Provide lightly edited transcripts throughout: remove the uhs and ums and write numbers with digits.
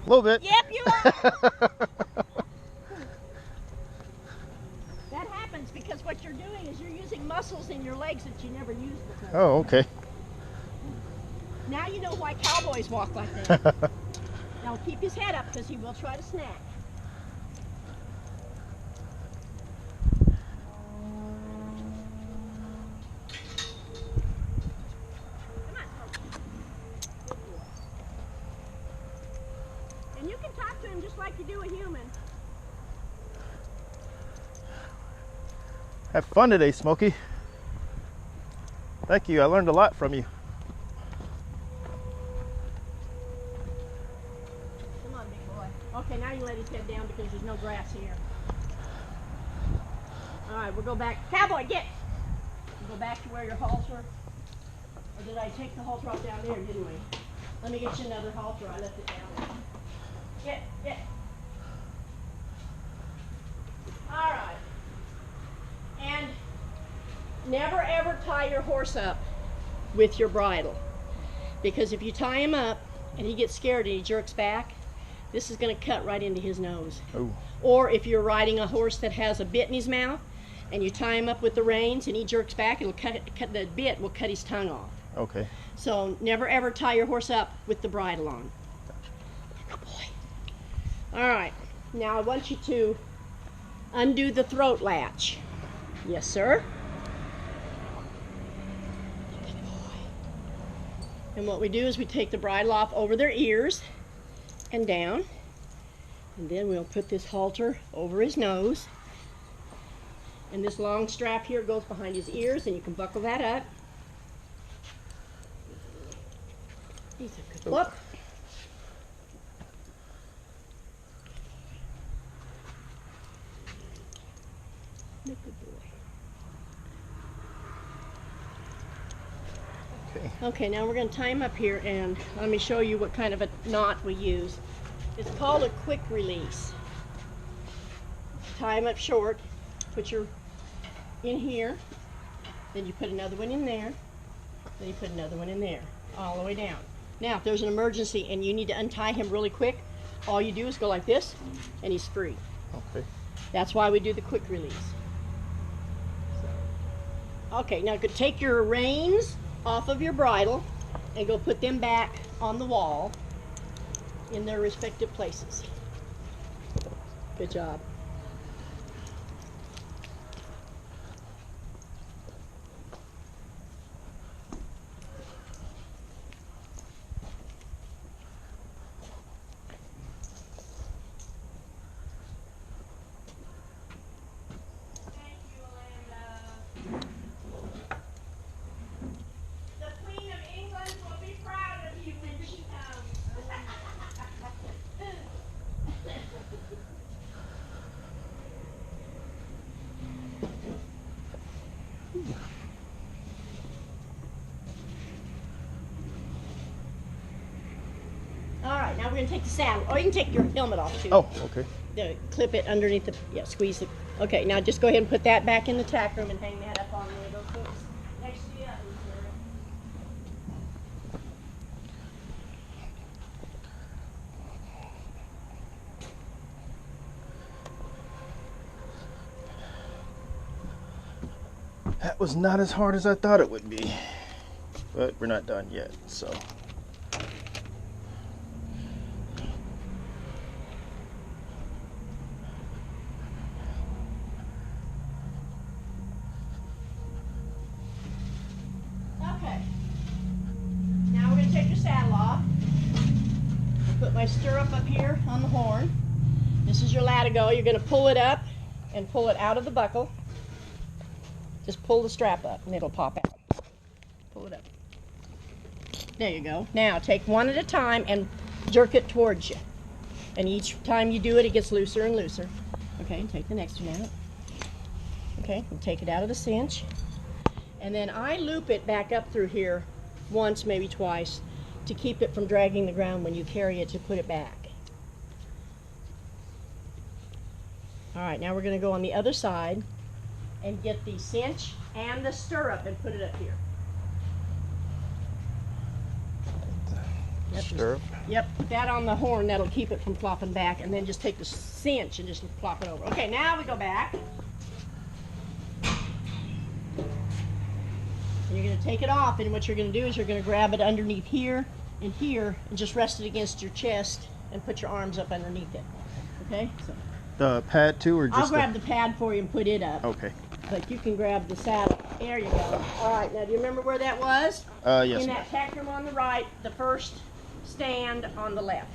A little bit. Yep, you are. That happens because what you're doing is you're using muscles in your legs that you never used before. Oh, okay. Now you know why cowboys walk like that. Now keep his head up because he will try to snack. Come on, Smokey. Good boy. And you can talk to him just like you do a human. Have fun today, Smokey. Thank you. I learned a lot from you. Come on, big boy. Okay, now you let his head down because there's no grass here. All right, we'll go back. Cowboy, get! We'll go back to where your halter. Or did I take the halter off down there, didn't we? Let me get you another halter. I left it down there. Get. All right. And never ever tie your horse up with your bridle. Because if you tie him up and he gets scared and he jerks back, this is going to cut right into his nose. Oh. Or if you're riding a horse that has a bit in his mouth and you tie him up with the reins and he jerks back, it'll cut the bit will cut his tongue off. Okay. So never ever tie your horse up with the bridle on. Good boy. All right. Now I want you to undo the throat latch. Yes, sir. Good boy. And what we do is we take the bridle off over their ears and down. And then we'll put this halter over his nose. And this long strap here goes behind his ears, and you can buckle that up. He's a good look. Good boy. Okay. Okay, now we're going to tie him up here, and let me show you what kind of a knot we use. It's called a quick release. Tie him up short, put your in here, then you put another one in there, then you put another one in there, all the way down. Now, if there's an emergency and you need to untie him really quick, all you do is go like this, and he's free. Okay. That's why we do the quick release. Okay, now go take your reins off of your bridle and go put them back on the wall in their respective places. Good job. Alright, now we're going to take the saddle. Or you can take your helmet off too. Oh, okay. Clip it underneath the, squeeze it. Okay, now just go ahead and put that back in the tack room and hang that up on one of those hooks next to the others. That was not as hard as I thought it would be. But we're not done yet, so. Okay. Now we're going to take your saddle off. I'll put my stirrup up here on the horn. This is your latigo. You're going to pull it up and pull it out of the buckle. Just pull the strap up and it'll pop out. Pull it up. There you go. Now take one at a time and jerk it towards you. And each time you do it, it gets looser and looser. Okay, and take the next one out. Okay, and take it out of the cinch. And then I loop it back up through here once, maybe twice, to keep it from dragging the ground when you carry it to put it back. All right, now we're going to go on the other side and get the cinch and the stirrup and put it up here. Yep, Stirrup. Yep, put that on the horn. That'll keep it from flopping back, and then just take the cinch and just flop it over. Okay, now we go back. And you're going to take it off, and what you're going to do is you're going to grab it underneath here and here, and just rest it against your chest, and put your arms up underneath it. Okay? So The pad too, or just I'll grab the pad for you and put it up. Okay. But you can grab the saddle. There you go. All right, now do you remember where that was? Yes. In that tack room on the right, the first stand on the left.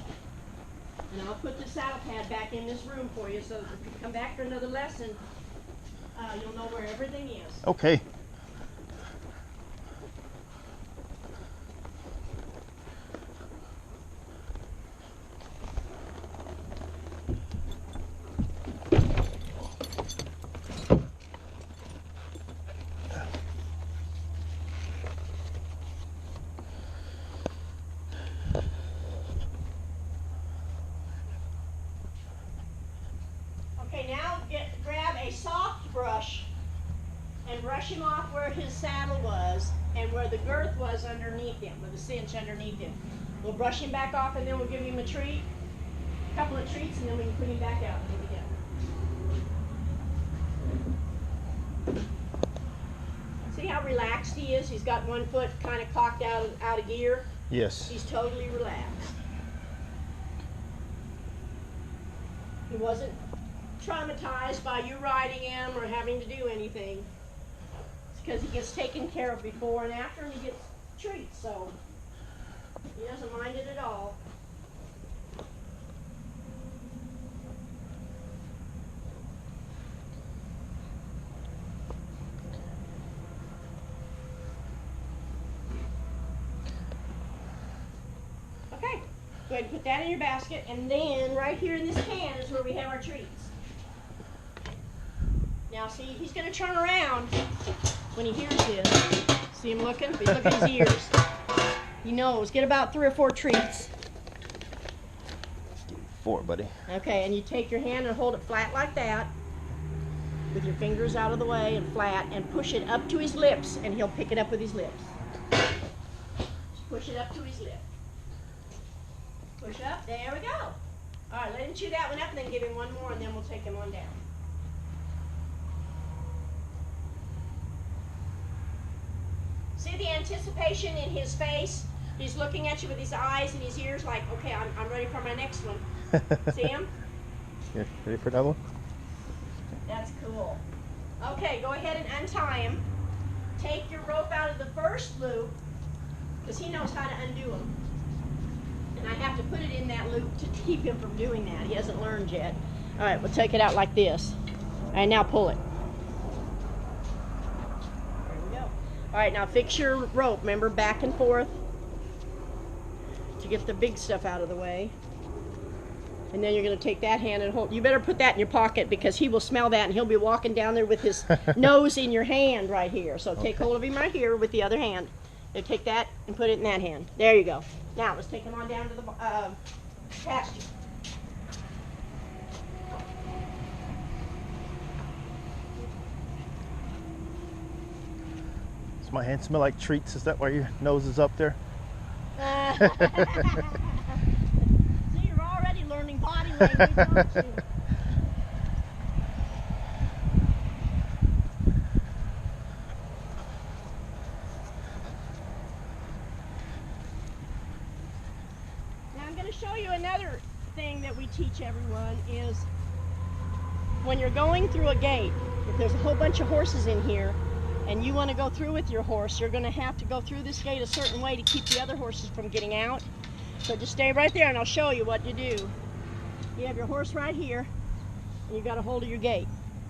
And I'll put the saddle pad back in this room for you, so that if you come back for another lesson, you'll know where everything is. Okay. Okay, now grab a soft brush and brush him off where his saddle was and where the girth was underneath him, with the cinch underneath him. We'll brush him back off, and then we'll give him a treat, a couple of treats, and then we can put him back out. Here we go. See how relaxed he is? He's got one foot kind of cocked out of gear. Yes. He's totally relaxed. He wasn't traumatized by you riding him or having to do anything. It's because he gets taken care of before and after, and he gets treats, so he doesn't mind it at all. Okay, go ahead and put that in your basket, and then right here in this can is where we have our treats. Now see, he's going to turn around when he hears this. See him looking? But look at his ears. He knows. Get about 3 or 4 treats. 4, buddy. Okay, and you take your hand and hold it flat like that, with your fingers out of the way and flat, and push it up to his lips, and he'll pick it up with his lips. Just push it up to his lip. Push up. There we go. All right, let him chew that one up, and then give him one more, and then we'll take him on down. See the anticipation in his face? He's looking at you with his eyes and his ears like, okay, I'm ready for my next one. See him? Yeah, ready for another one? That's cool. Okay, go ahead and untie him. Take your rope out of the first loop, because he knows how to undo them. And I have to put it in that loop to keep him from doing that. He hasn't learned yet. All right, we'll take it out like this. All right, now pull it. There we go. All right, now fix your rope, remember, back and forth to get the big stuff out of the way. And then you're going to take that hand and hold. You better put that in your pocket, because he will smell that, and he'll be walking down there with his nose in your hand right here. So take hold of him right here with the other hand. And take that and put it in that hand. There you go. Now let's take him on down to the pasture. Does my hand smell like treats? Is that why your nose is up there? So you're already learning body language, aren't you? Now I'm going to show you another thing that we teach everyone is when you're going through a gate, if there's a whole bunch of horses in here and you want to go through with your horse, you're going to have to go through this gate a certain way to keep the other horses from getting out. So just stay right there and I'll show you what you do. You have your horse right here and you've got a hold of your gate.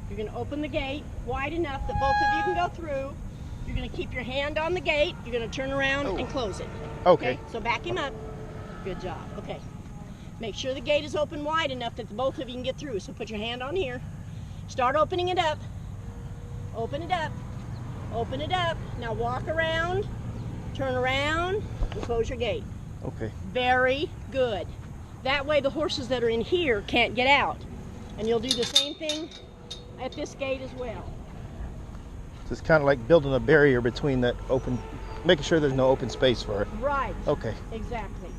You're going to open the gate wide enough that both of you can go through. You're going to keep your hand on the gate. You're going to turn around and close it. Okay. So back him up. Good job. Okay. Make sure the gate is open wide enough that both of you can get through. So put your hand on here. Start opening it up. Open it up. Open it up. Now walk around, turn around, and close your gate. Okay. Very good. That way the horses that are in here can't get out. And you'll do the same thing at this gate as well. So it's kind of like building a barrier between that open, making sure there's no open space for it. Right. Okay. Exactly.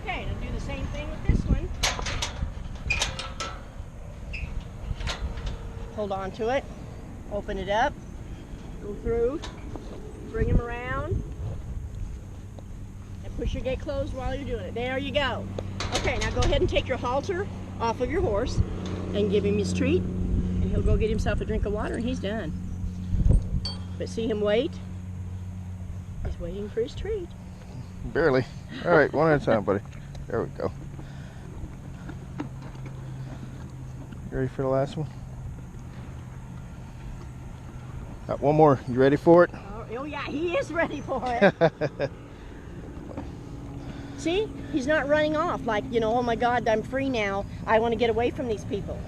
Okay, now do the same thing with this one. Hold on to it. Open it up. Go through. Bring him around. And push your gate closed while you're doing it. There you go. Okay, now go ahead and take your halter off of your horse and give him his treat. And he'll go get himself a drink of water and he's done. But see him wait? He's waiting for his treat. Barely. All right, one at a time, buddy. There we go. You ready for the last one? Got one more. You ready for it? Oh yeah, he is ready for it. See? He's not running off like, you know, oh my God, I'm free now. I want to get away from these people.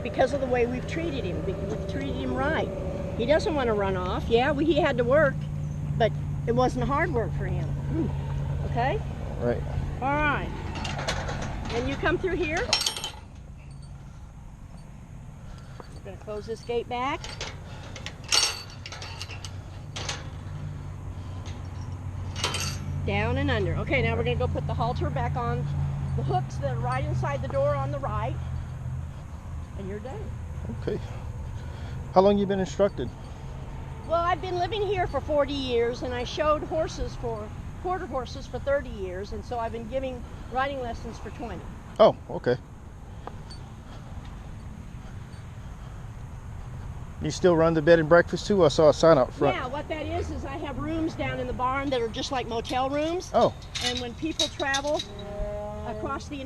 Because of the way we've treated him. We've treated him right. He doesn't want to run off. Yeah, he had to work, but it wasn't hard work for him. Okay? Right. All right. And you come through here. We're going to close this gate back. Down and under. Okay, now we're going to go put the halter back on the hooks that are right inside the door on the right. And you're done. Okay. How long you been instructed? Well, I've been living here for 40 years and I showed quarter horses for 30 years, and so I've been giving riding lessons for 20. Oh, okay. You still run the bed and breakfast too? I saw a sign out front. Yeah, what that is I have rooms down in the barn that are just like motel rooms. Oh. And when people travel across the